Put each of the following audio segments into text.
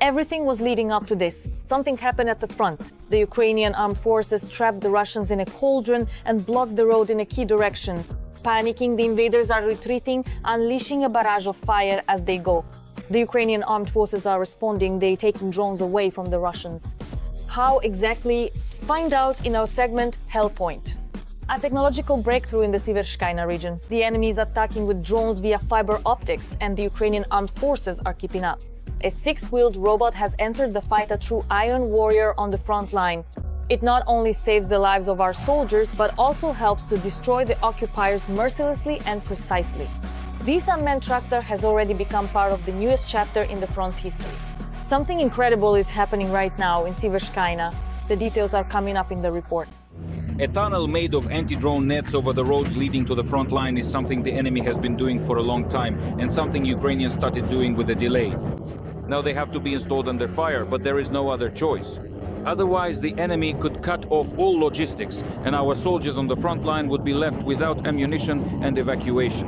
Everything was leading up to this. Something happened at the front. The Ukrainian armed forces trapped the Russians in a cauldron and blocked the road in a key direction. Panicking, the invaders are retreating, unleashing a barrage of fire as they go. The Ukrainian armed forces are responding, they taking drones away from the Russians. How exactly? Find out in our segment Hellpoint. A technological breakthrough in the Serebrianske region. The enemy is attacking with drones via fiber optics, and the Ukrainian armed forces are keeping up. A six-wheeled robot has entered the fight, a true iron warrior on the front line. It not only saves the lives of our soldiers, but also helps to destroy the occupiers mercilessly and precisely. This unmanned tractor has already become part of the newest chapter in the front's history. Something incredible is happening right now in Serebrianske. The details are coming up in the report. A tunnel made of anti-drone nets over the roads leading to the front line is something the enemy has been doing for a long time, and something Ukrainians started doing with a delay. Now they have to be installed under fire, but there is no other choice. Otherwise, the enemy could cut off all logistics, and our soldiers on the front line would be left without ammunition and evacuation.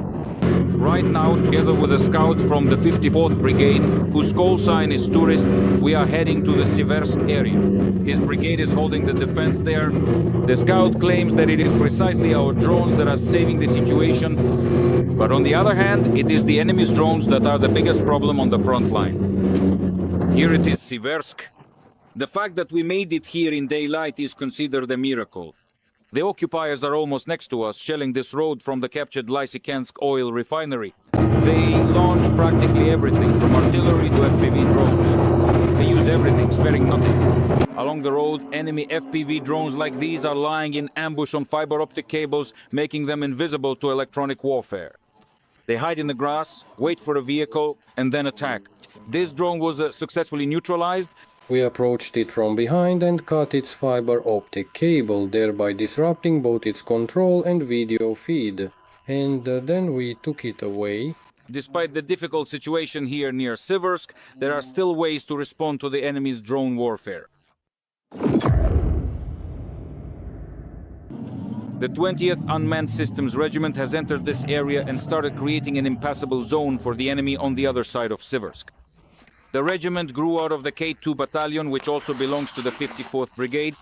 Right now, together with a scout from the 54th Brigade, whose call sign is Tourist, we are heading to the Seversk area. His brigade is holding the defense there. The scout claims that it is precisely our drones that are saving the situation. But on the other hand, it is the enemy's drones that are the biggest problem on the front line. Here it is, Seversk. The fact that we made it here in daylight is considered a miracle. The occupiers are almost next to us, shelling this road from the captured Lysychansk oil refinery. They launch practically everything, from artillery to FPV drones. They use everything, sparing nothing. Along the road, enemy FPV drones like these are lying in ambush on fiber optic cables, making them invisible to electronic warfare. They hide in the grass, wait for a vehicle, and then attack. This drone was successfully neutralized. We approached it from behind and cut its fiber optic cable, thereby disrupting both its control and video feed. And then we took it away. Despite the difficult situation here near Seversk, there are still ways to respond to the enemy's drone warfare. The 20th Unmanned Systems Regiment has entered this area and started creating an impassable zone for the enemy on the other side of Seversk. The regiment grew out of the K2 battalion, which also belongs to the 54th Brigade.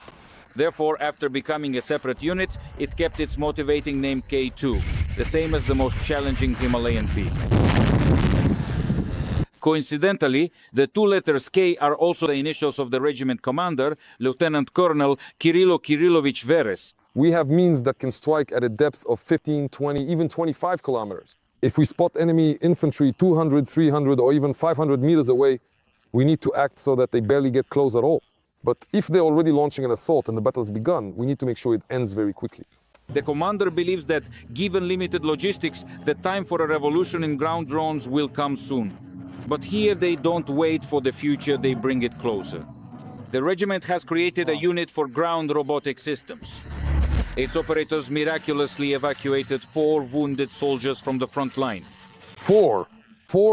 Therefore, after becoming a separate unit, it kept its motivating name K2, the same as the most challenging Himalayan peak. Coincidentally, the two letters K are also the initials of the regiment commander, Lieutenant Colonel Kirilo Kirillovich Veres. We have means that can strike at a depth of 15, 20, even 25 kilometers. If we spot enemy infantry 200, 300, or even 500 meters away, we need to act so that they barely get close at all. But if they're already launching an assault and the battle has begun, we need to make sure it ends very quickly. The commander believes that, given limited logistics, the time for a revolution in ground drones will come soon. But here they don't wait for the future, they bring it closer. The regiment has created a unit for ground robotic systems. Its operators miraculously evacuated 4 wounded soldiers from the front line. 4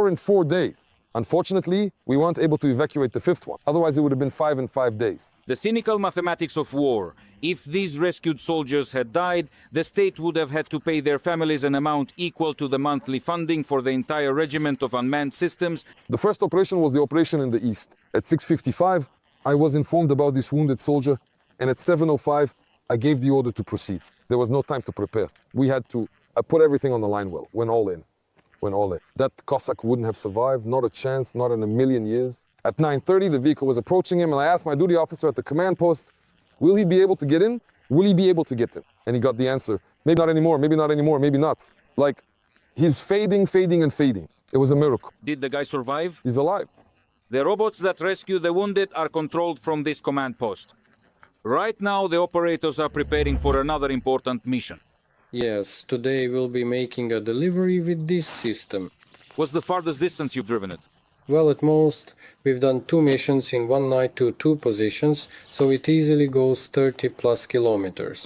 in 4 days. Unfortunately, we weren't able to evacuate the 5th one. Otherwise, it would have been 5 in 5 days. The cynical mathematics of war. If these rescued soldiers had died, the state would have had to pay their families an amount equal to the monthly funding for the entire regiment of unmanned systems. The first operation was the operation in the east. At 6:55, I was informed about this wounded soldier, and at 7:05, I gave the order to proceed. There was no time to prepare. We had to put everything on the line well, went all in. That Cossack wouldn't have survived, not a chance, not in a million years. At 9:30, the vehicle was approaching him, and I asked my duty officer at the command post, will he be able to get in? Will he be able to get in? And he got the answer, maybe not anymore, maybe not anymore, maybe not. Like, he's fading, and fading. It was a miracle. Did the guy survive? He's alive. The robots that rescue the wounded are controlled from this command post. Right now, the operators are preparing for another important mission. Yes, today we'll be making a delivery with this system. What's the farthest distance you've driven it? Well, at most, we've done 2 missions in one night to 2 positions, so it easily goes 30 plus kilometers.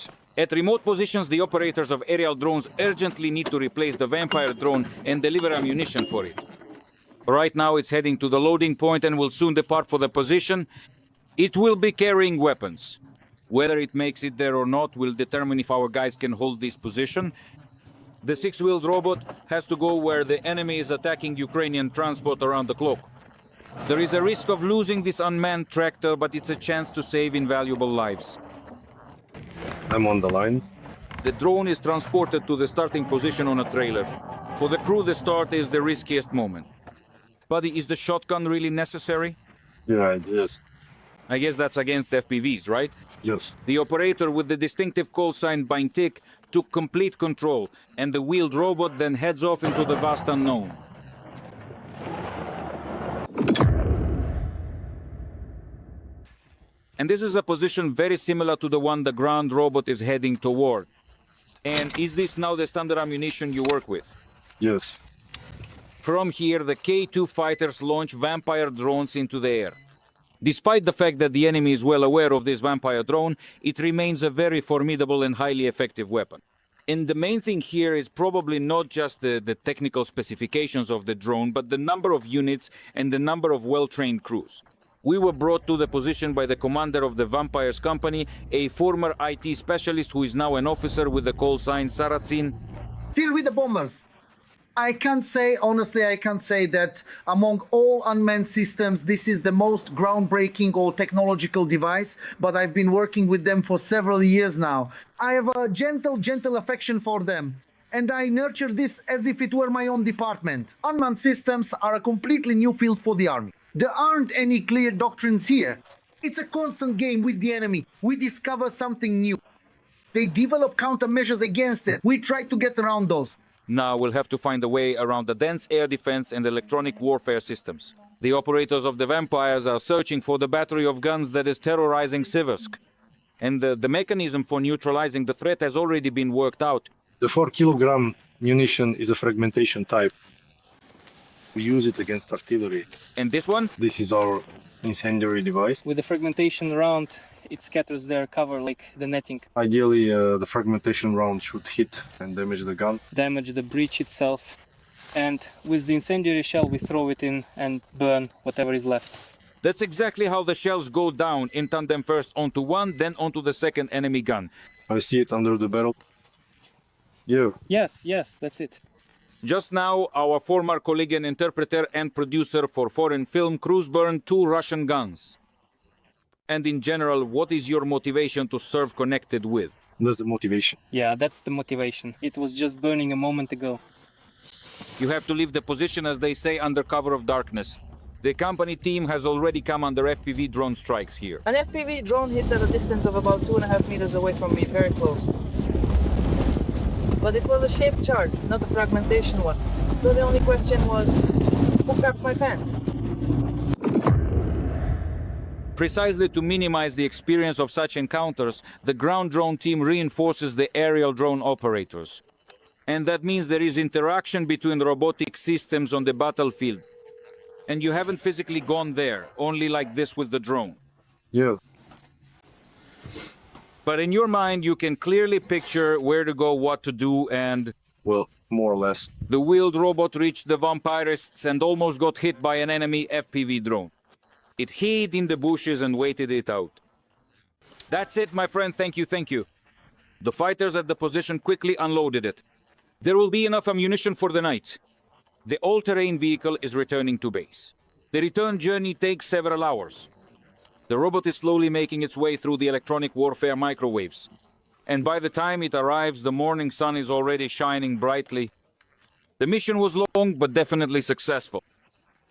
At remote positions, the operators of aerial drones urgently need to replace the Vampire drone and deliver ammunition for it. Right now, it's heading to the loading point and will soon depart for the position. It will be carrying weapons. Whether it makes it there or not will determine if our guys can hold this position. The 6-wheeled robot has to go where the enemy is attacking Ukrainian transport around the clock. There is a risk of losing this unmanned tractor, but it's a chance to save invaluable lives. I'm on the line. The drone is transported to the starting position on a trailer. For the crew, the start is the riskiest moment. Buddy, is the shotgun really necessary? Yeah, yes. I guess that's against FPVs, right? Yes. The operator with the distinctive call sign Bintic took complete control, and the wheeled robot then heads off into the vast unknown. And this is a position very similar to the one the ground robot is heading toward. And is this now the standard ammunition you work with? Yes. From here, the K-2 fighters launch Vampire drones into the air. Despite the fact that the enemy is well aware of this Vampire drone, it remains a very formidable and highly effective weapon. And the main thing here is probably not just the technical specifications of the drone, but the number of units and the number of well-trained crews. We were brought to the position by the commander of the Vampires company, a former IT specialist who is now an officer with the call sign Saracen. Still with the bombers. I can't say, honestly, I can't say that among all unmanned systems, this is the most groundbreaking or technological device, but I've been working with them for several years now. I have a gentle affection for them, and I nurture this as if it were my own department. Unmanned systems are a completely new field for the army. There aren't any clear doctrines here. It's a constant game with the enemy. We discover something new. They develop countermeasures against it. We try to get around those. Now we'll have to find a way around the dense air defense and electronic warfare systems. The operators of the Vampires are searching for the battery of guns that is terrorizing Seversk. And the mechanism for neutralizing the threat has already been worked out. The 4-kilogram munition is a fragmentation type. We use it against artillery. And this one? This is our incendiary device. With the fragmentation round, it scatters their cover like the netting. Ideally, the fragmentation round should hit and damage the gun. Damage the breech itself. And with the incendiary shell, we throw it in and burn whatever is left. That's exactly how the shells go down, in tandem first onto one, then onto the second enemy gun. I see it under the barrel. Yeah. Yes, that's it. Just now, our former colleague and interpreter and producer for foreign film crews burned 2 Russian guns. And in general, what is your motivation to serve connected with? That's the motivation. Yeah, that's the motivation. It was just burning a moment ago. You have to leave the position, as they say, under cover of darkness. The company team has already come under FPV drone strikes here. An FPV drone hit at a distance of about 2.5 meters away from me, very close. But it was a shaped charge, not a fragmentation one. So the only question was, who crapped my pants? Precisely to minimize the experience of such encounters, the ground drone team reinforces the aerial drone operators. And that means there is interaction between robotic systems on the battlefield. And you haven't physically gone there, only like this with the drone. Yeah. But in your mind, you can clearly picture where to go, what to do, and... Well, more or less. The wheeled robot reached the vampirists and almost got hit by an enemy FPV drone. It hid in the bushes and waited it out. That's it, my friend, thank you. The fighters at the position quickly unloaded it. There will be enough ammunition for the night. The all-terrain vehicle is returning to base. The return journey takes several hours. The robot is slowly making its way through the electronic warfare microwaves. And by the time it arrives, the morning sun is already shining brightly. The mission was long, but definitely successful.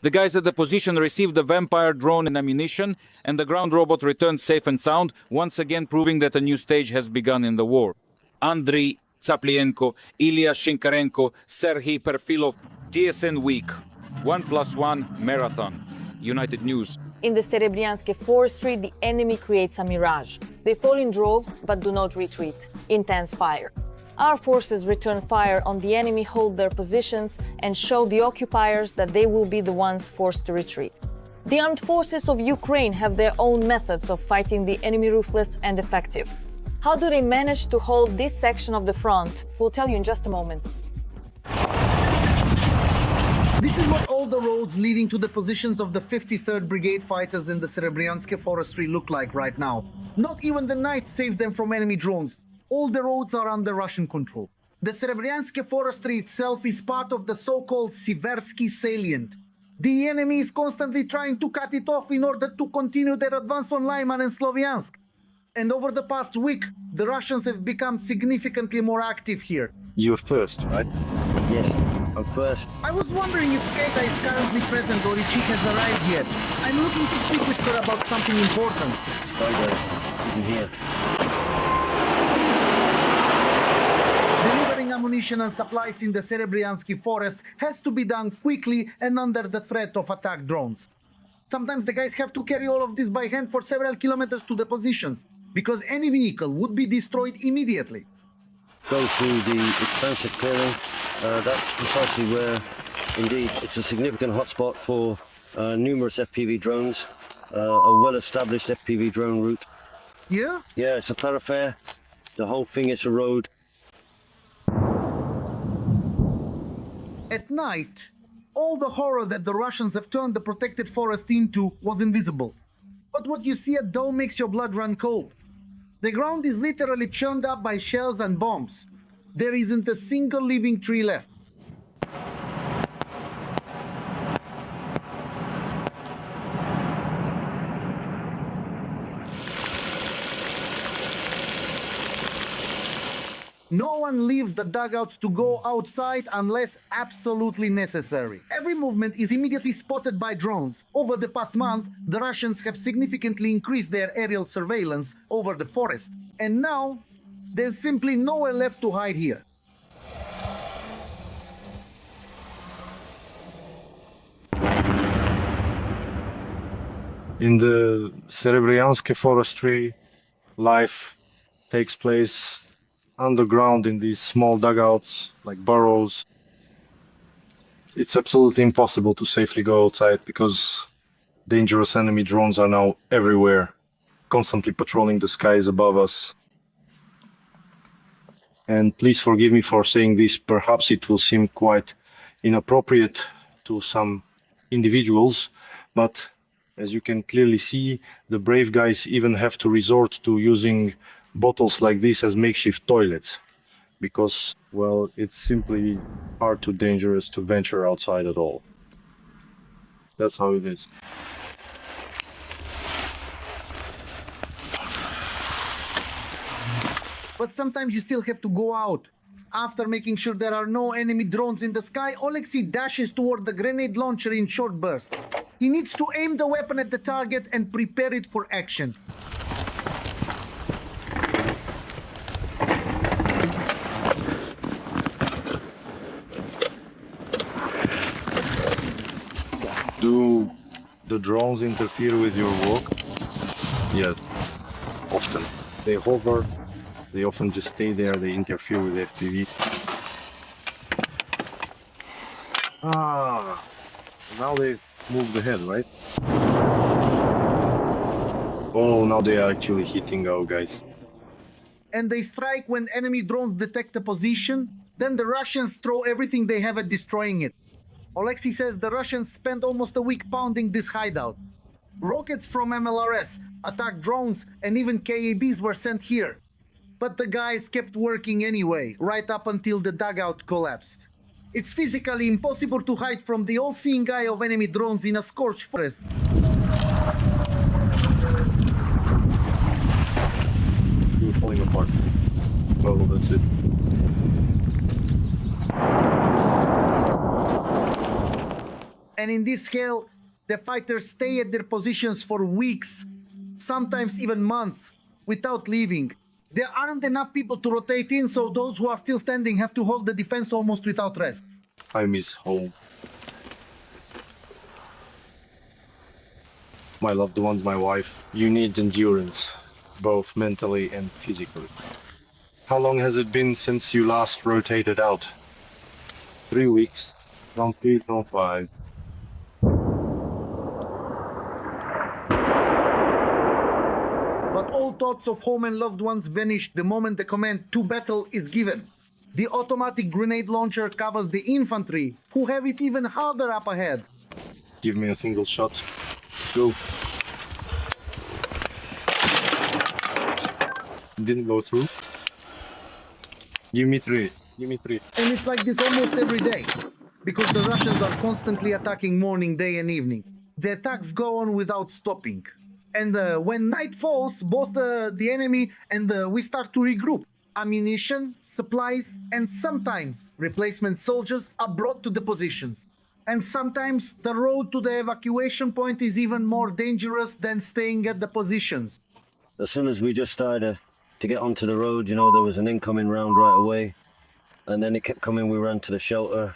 The guys at the position received the Vampire drone and ammunition, and the ground robot returned safe and sound, once again proving that a new stage has begun in the war. Andriy Tsaplienko, Ilya Shinkarenko, Serhiy Perfilov, TSN Week, 1+1 Marathon, United News. In the Serebrianske Forestry, the enemy creates a mirage. They fall in droves, but do not retreat. Intense fire. Our forces return fire on the enemy, hold their positions, and show the occupiers that they will be the ones forced to retreat. The armed forces of Ukraine have their own methods of fighting the enemy, ruthless and effective. How do they manage to hold this section of the front? We'll tell you in just a moment. This is what all the roads leading to the positions of the 53rd Brigade fighters in the Serebrianske Forestry look like right now. Not even the night saves them from enemy drones. All the roads are under Russian control. The Serebrianske Forestry itself is part of the so-called Siversky salient. The enemy is constantly trying to cut it off in order to continue their advance on Lyman and Sloviansk. And over the past week, the Russians have become significantly more active here. You're first, right? Yes, I'm first. I was wondering if Skata is currently present or if she has arrived yet. I'm looking to speak with her about something important. Spider, isn't here. Delivering ammunition and supplies in the Serebrianske Forest has to be done quickly and under the threat of attack drones. Sometimes the guys have to carry all of this by hand for several kilometers to the positions, because any vehicle would be destroyed immediately. Go through the expansive clearing. That's precisely where, indeed, it's a significant hotspot for numerous FPV drones. A well-established FPV drone route. Yeah? Yeah, it's a thoroughfare. The whole thing is a road. At night, all the horror that the Russians have turned the protected forest into was invisible. But what you see at dawn makes your blood run cold. The ground is literally churned up by shells and bombs. There isn't a single living tree left. No one leaves the dugouts to go outside unless absolutely necessary. Every movement is immediately spotted by drones. Over the past month, the Russians have significantly increased their aerial surveillance over the forest. And now, there's simply nowhere left to hide here. In the Serebrianske forestry, life takes place underground in these small dugouts, like burrows. It's absolutely impossible to safely go outside because dangerous enemy drones are now everywhere, constantly patrolling the skies above us. And please forgive me for saying this, perhaps it will seem quite inappropriate to some individuals, but as you can clearly see, the brave guys even have to resort to using bottles like this as makeshift toilets because, well, it's simply far too dangerous to venture outside at all. That's how it is. But sometimes you still have to go out. After making sure there are no enemy drones in the sky, Alexei dashes toward the grenade launcher in short bursts. He needs to aim the weapon at the target and prepare it for action. Do the drones interfere with your work? Yes, often. They hover, they often just stay there, they interfere with FPV. Ah, now they've moved ahead, right? Oh, now they are actually hitting our guys. And they strike when enemy drones detect a position, then the Russians throw everything they have at destroying it. Alexei says the Russians spent almost a week pounding this hideout. Rockets from MLRS, attack drones, and even KABs were sent here. But the guys kept working anyway, right up until the dugout collapsed. It's physically impossible to hide from the all-seeing eye of enemy drones in a scorched forest. You're falling apart. Well, that's it. And in this scale, the fighters stay at their positions for weeks, sometimes even months, without leaving. There aren't enough people to rotate in, so those who are still standing have to hold the defense almost without rest. I miss home. My loved ones, my wife. You need endurance, both mentally and physically. How long has it been since you last rotated out? 3 weeks. Round 3, round 5. But all thoughts of home and loved ones vanish the moment the command to battle is given. The automatic grenade launcher covers the infantry, who have it even harder up ahead. Give me a single shot. Go. Didn't go through. Give me 3. Give me 3. And it's like this almost every day. because the Russians are constantly attacking morning, day and evening. The attacks go on without stopping. And when night falls, both the enemy and we start to regroup. Ammunition, supplies, and sometimes replacement soldiers are brought to the positions. And sometimes the road to the evacuation point is even more dangerous than staying at the positions. As soon as we just started to get onto the road, you know, there was an incoming round right away. And then it kept coming, we ran to the shelter.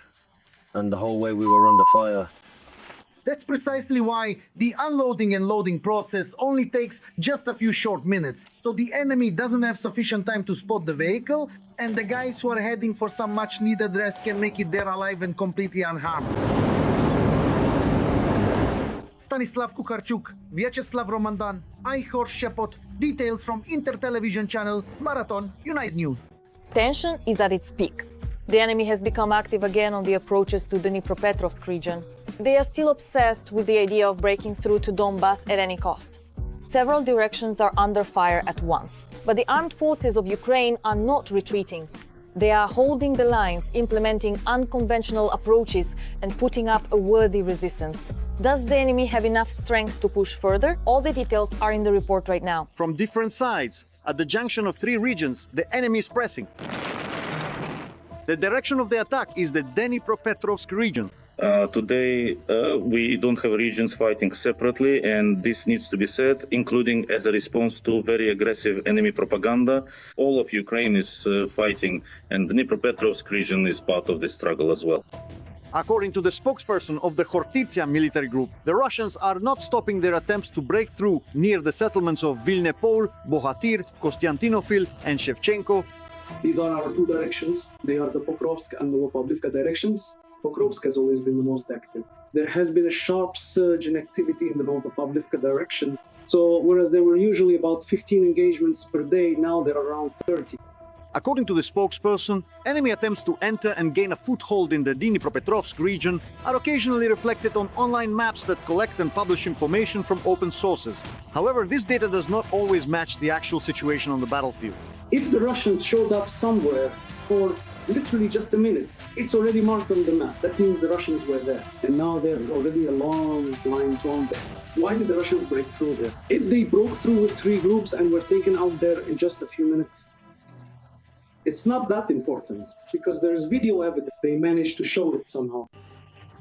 And the whole way we were under fire. That's precisely why the unloading and loading process only takes just a few short minutes. So the enemy doesn't have sufficient time to spot the vehicle, and the guys who are heading for some much needed rest can make it there alive and completely unharmed. Stanislav Kukarchuk, Vyacheslav Romandan, Ihor Shepot, details from Inter-Television channel Marathon United News. Tension is at its peak. The enemy has become active again on the approaches to the Dnipropetrovsk region. They are still obsessed with the idea of breaking through to Donbass at any cost. Several directions are under fire at once, but the armed forces of Ukraine are not retreating. They are holding the lines, implementing unconventional approaches and putting up a worthy resistance. Does the enemy have enough strength to push further? All the details are in the report right now. From different sides, at the junction of three regions, the enemy is pressing. The direction of the attack is the Dnipropetrovsk region. Today, we don't have regions fighting separately, and this needs to be said, including as a response to very aggressive enemy propaganda. All of Ukraine is fighting, and the Dnipropetrovsk region is part of the struggle as well. According to the spokesperson of the Khortytsia military group, the Russians are not stopping their attempts to break through near the settlements of Vilnepol, Bohatyr, Kostiantinofil, and Shevchenko. These are our two directions. They are the Pokrovsk and the Robotic directions. Pokrovsk has always been the most active. There has been a sharp surge in activity in the Robotic direction. So whereas there were usually about 15 engagements per day, now there are around 30. According to the spokesperson, enemy attempts to enter and gain a foothold in the Dnipropetrovsk region are occasionally reflected on online maps that collect and publish information from open sources. However, this data does not always match the actual situation on the battlefield. If the Russians showed up somewhere for literally just a minute, it's already marked on the map. That means the Russians were there. And now there's already a long line drawn there. Why did the Russians break through there? If they broke through with three groups and were taken out there in just a few minutes, it's not that important, because there's video evidence. They managed to show it somehow.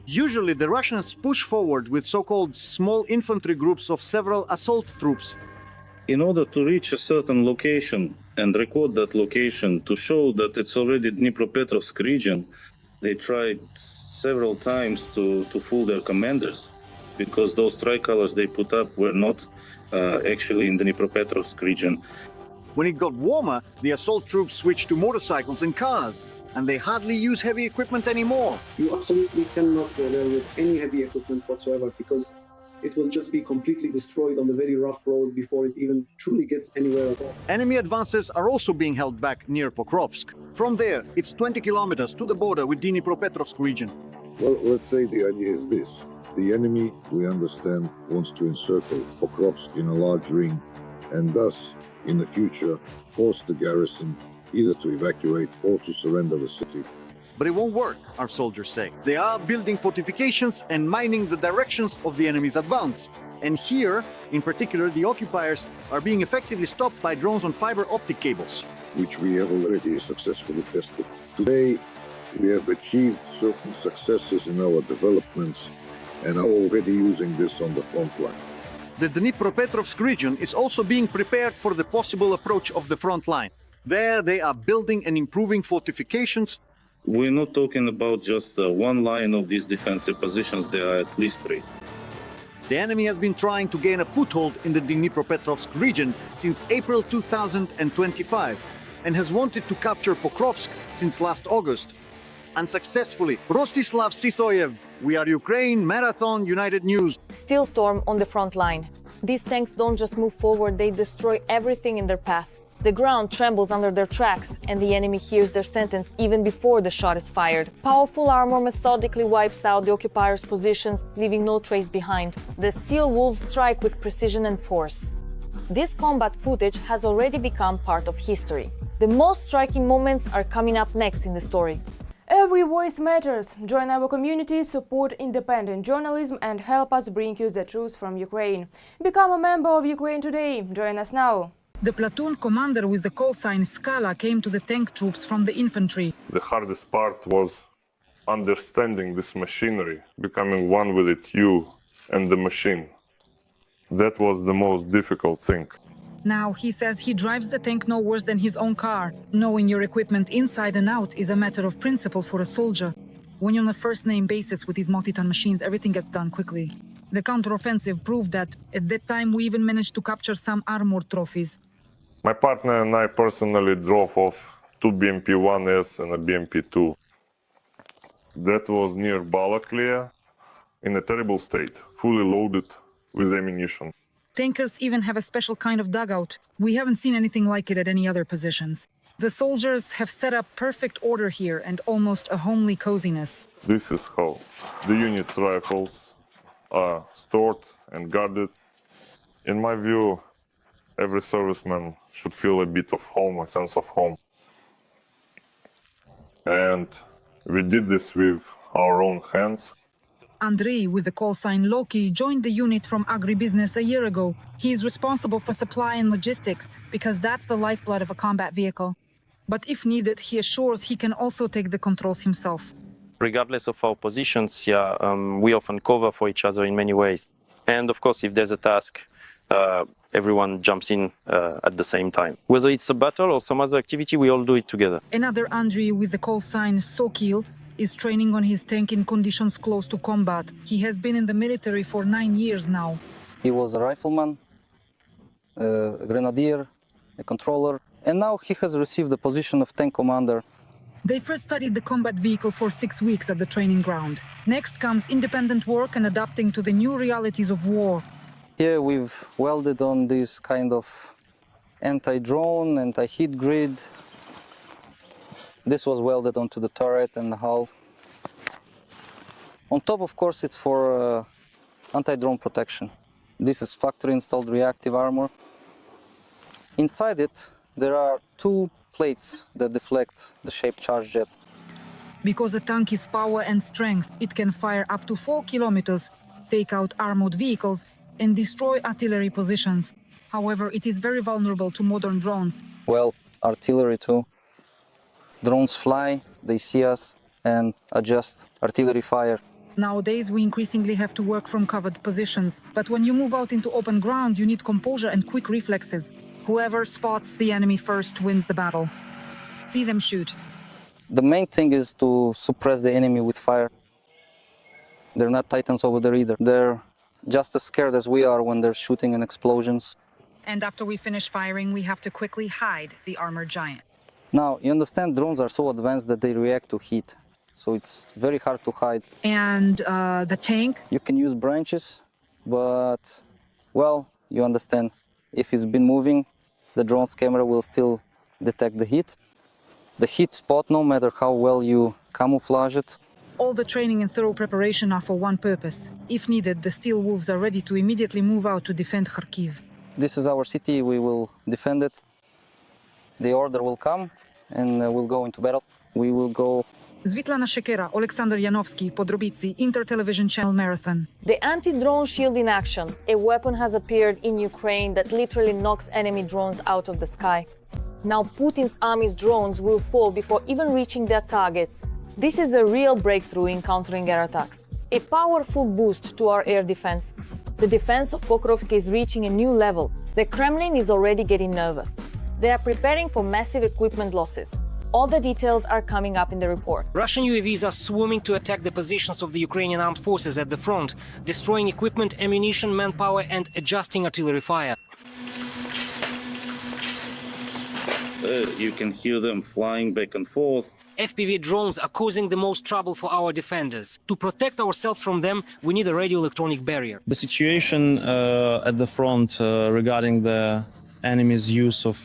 Usually the Russians push forward with so-called small infantry groups of several assault troops. In order to reach a certain location and record that location to show that it's already Dnipropetrovsk region, they tried several times to fool their commanders, because those tricolors they put up were not actually in the Dnipropetrovsk region. When it got warmer, the assault troops switched to motorcycles and cars, and they hardly use heavy equipment anymore. You absolutely cannot go there with any heavy equipment whatsoever, because it will just be completely destroyed on the very rough road before it even truly gets anywhere at all. Enemy advances are also being held back near Pokrovsk. From there, it's 20 kilometers to the border with Dnipropetrovsk region. Well, let's say the idea is this. The enemy, we understand, wants to encircle Pokrovsk in a large ring, and thus, in the future, force the garrison either to evacuate or to surrender the city. But it won't work, our soldiers say. They are building fortifications and mining the directions of the enemy's advance. And here, in particular, the occupiers are being effectively stopped by drones on fiber optic cables, which we have already successfully tested. Today, we have achieved certain successes in our developments and are already using this on the front line. The Dnipropetrovsk region is also being prepared for the possible approach of the front line. There, they are building and improving fortifications. We're not talking about just one line of these defensive positions, there are at least three. The enemy has been trying to gain a foothold in the Dnipropetrovsk region since April 2025 and has wanted to capture Pokrovsk since last August. Unsuccessfully. Rostislav Sisoyev, We Are Ukraine, Marathon United News. Still storm on the front line. These tanks don't just move forward, they destroy everything in their path. The ground trembles under their tracks, and the enemy hears their sentence even before the shot is fired. Powerful armor methodically wipes out the occupiers' positions, leaving no trace behind. The steel wolves strike with precision and force. This combat footage has already become part of history. The most striking moments are coming up next in the story. A Every voice matters. Join our community, support independent journalism and help us bring you the truth from Ukraine. Become a member of Ukraine today. Join us now. The platoon commander with the call sign Scala came to the tank troops from the infantry. The hardest part was understanding this machinery, becoming one with it, you and the machine. That was the most difficult thing. Now he says he drives the tank no worse than his own car. Knowing your equipment inside and out is a matter of principle for a soldier. When you're on a first-name basis with these multi-ton machines, everything gets done quickly. The counteroffensive proved that. At that time, we even managed to capture some armored trophies. My partner and I personally drove off 2 BMP-1S and a BMP-2. That was near Balaklia, in a terrible state, fully loaded with ammunition. Tankers even have a special kind of dugout. We haven't seen anything like it at any other positions. The soldiers have set up perfect order here and almost a homely coziness. This is how the unit's rifles are stored and guarded. In my view, every serviceman should feel a bit of home, a sense of home. And we did this with our own hands. Andrei, with the call sign Loki, joined the unit from agribusiness a year ago. He is responsible for supply and logistics, because that's the lifeblood of a combat vehicle. But if needed, he assures he can also take the controls himself. Regardless of our positions, we often cover for each other in many ways. And of course, if there's a task, everyone jumps in at the same time. Whether it's a battle or some other activity, we all do it together. Another Andrei with the call sign Sokil is training on his tank in conditions close to combat. He has been in the military for 9 years now. He was a rifleman, a grenadier, a controller, and now he has received the position of tank commander. They first studied the combat vehicle for 6 weeks at the training ground. Next comes independent work and adapting to the new realities of war. Here we've welded on this kind of anti-drone, anti-heat grid. This was welded onto the turret and the hull. On top, of course, it's for anti-drone protection. This is factory-installed reactive armor. Inside it, there are 2 plates that deflect the shaped charge jet. Because a tank is power and strength, it can fire up to 4 kilometers, take out armored vehicles, and destroy artillery positions. However, it is very vulnerable to modern drones. Well, artillery too. Drones fly, they see us, and adjust artillery fire. Nowadays, we increasingly have to work from covered positions. But when you move out into open ground, you need composure and quick reflexes. Whoever spots the enemy first wins the battle. See them shoot. The main thing is to suppress the enemy with fire. They're not titans over there either. They're just as scared as we are when they're shooting and explosions. And after we finish firing, we have to quickly hide the armored giant. Now, you understand, drones are so advanced that they react to heat, so it's very hard to hide. And the tank? You can use branches, but, well, you understand, if it's been moving, the drone's camera will still detect the heat. The heat spot, no matter how well you camouflage it. All the training and thorough preparation are for one purpose. If needed, the Steel Wolves are ready to immediately move out to defend Kharkiv. This is our city, we will defend it. The order will come, and we'll go into battle. We will go. Svitlana Shekera, Alexander Yanovsky, Podrobici, Inter-Television Channel Marathon. The anti-drone shield in action. A weapon has appeared in Ukraine that literally knocks enemy drones out of the sky. Now Putin's army's drones will fall before even reaching their targets. This is a real breakthrough in countering air attacks. A powerful boost to our air defense. The defense of Pokrovsk is reaching a new level. The Kremlin is already getting nervous. They are preparing for massive equipment losses. All the details are coming up in the report. Russian UAVs are swarming to attack the positions of the Ukrainian armed forces at the front, destroying equipment, ammunition, manpower, and adjusting artillery fire. You can hear them flying back and forth. FPV drones are causing the most trouble for our defenders. To protect ourselves from them, we need a radio-electronic barrier. The situation at the front regarding the enemy's use of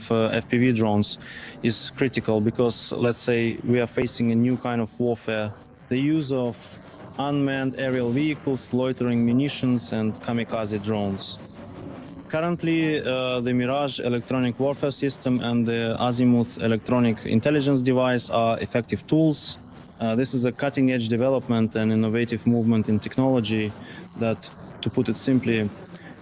FPV drones is critical because, let's say, we are facing a new kind of warfare. The use of unmanned aerial vehicles, loitering munitions, and kamikaze drones. Currently, the Mirage electronic warfare system and the Azimuth electronic intelligence device are effective tools, This is a cutting-edge development and innovative movement in technology that, to put it simply,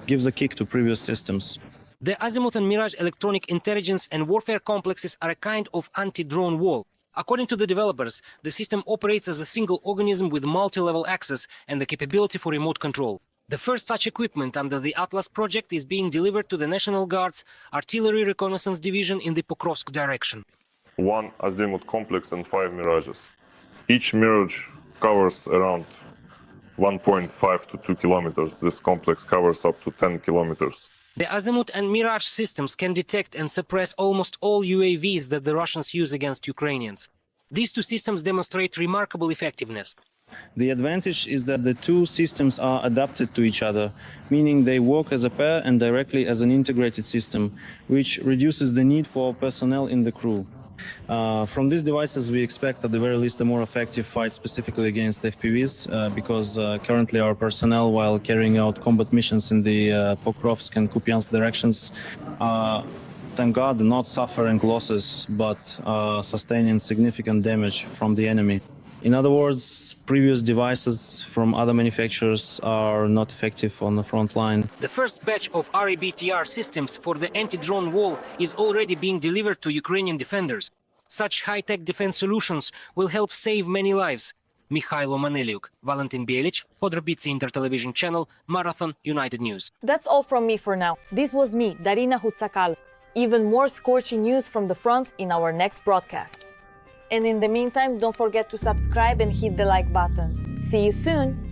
gives a kick to previous systems. The Azimuth and Mirage electronic intelligence and warfare complexes are a kind of anti-drone wall. According to the developers, the system operates as a single organism with multi-level access and the capability for remote control. The first such equipment under the Atlas project is being delivered to the National Guard's Artillery Reconnaissance Division in the Pokrovsk direction. 1 Azimuth complex and 5 Mirages. Each Mirage covers around 1.5 to 2 kilometers. This complex covers up to 10 kilometers. The Azimuth and Mirage systems can detect and suppress almost all UAVs that the Russians use against Ukrainians. These two systems demonstrate remarkable effectiveness. The advantage is that the two systems are adapted to each other, meaning they work as a pair and directly as an integrated system, which reduces the need for personnel in the crew. From these devices, we expect at the very least a more effective fight specifically against FPVs, because currently our personnel, while carrying out combat missions in the Pokrovsk and Kupiansk directions, thank God, not suffering losses, but sustaining significant damage from the enemy. In other words, previous devices from other manufacturers are not effective on the front line. The first batch of RABTR systems for the anti-drone wall is already being delivered to Ukrainian defenders. Such high-tech defense solutions will help save many lives. Mikhailo Maneliuk, Valentin Bielic, Podrobici Intertelevision Channel, Marathon, United News. That's all from me for now. This was me, Darina Hutsakal. Even more scorching news from the front in our next broadcast. And in the meantime, don't forget to subscribe and hit the like button. See you soon!